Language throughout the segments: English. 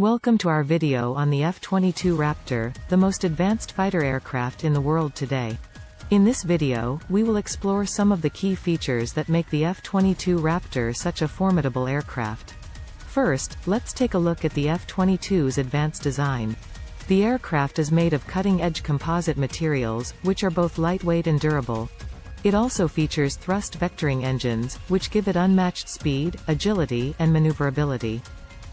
Welcome to our video on the F-22 Raptor, the most advanced fighter aircraft in the world today. In this video, we will explore some of the key features that make the F-22 Raptor such a formidable aircraft. First, let's take a look at the F-22's advanced design. The aircraft is made of cutting-edge composite materials, which are both lightweight and durable. It also features thrust vectoring engines, which give it unmatched speed, agility, and maneuverability.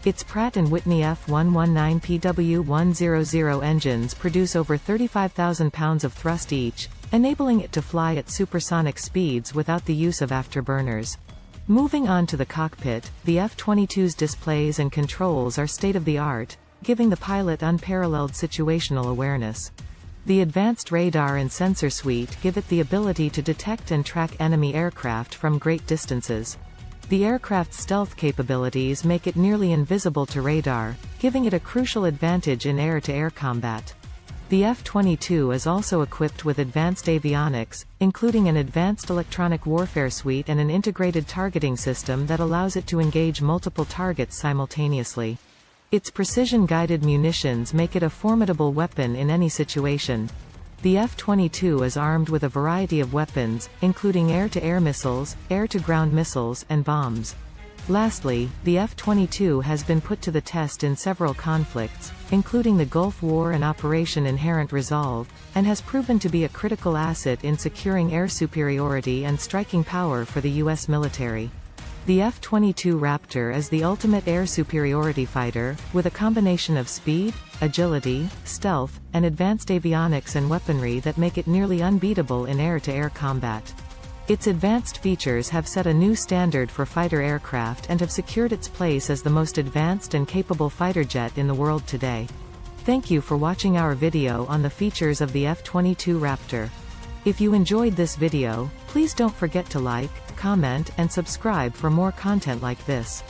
Its Pratt & Whitney F119PW100 engines produce over 35,000 pounds of thrust each, enabling it to fly at supersonic speeds without the use of afterburners. Moving on to the cockpit, the F-22's displays and controls are state-of-the-art, giving the pilot unparalleled situational awareness. The advanced radar and sensor suite give it the ability to detect and track enemy aircraft from great distances. The aircraft's stealth capabilities make it nearly invisible to radar, giving it a crucial advantage in air-to-air combat. The F-22 is also equipped with advanced avionics, including an advanced electronic warfare suite and an integrated targeting system that allows it to engage multiple targets simultaneously. Its precision-guided munitions make it a formidable weapon in any situation. The F-22 is armed with a variety of weapons, including air-to-air missiles, air-to-ground missiles, and bombs. Lastly, the F-22 has been put to the test in several conflicts, including the Gulf War and Operation Inherent Resolve, and has proven to be a critical asset in securing air superiority and striking power for the U.S. military. The F-22 Raptor is the ultimate air superiority fighter, with a combination of speed, agility, stealth, and advanced avionics and weaponry that make it nearly unbeatable in air-to-air combat. Its advanced features have set a new standard for fighter aircraft and have secured its place as the most advanced and capable fighter jet in the world today. Thank you for watching our video on the features of the F-22 Raptor. If you enjoyed this video, please don't forget to like, comment, and subscribe for more content like this.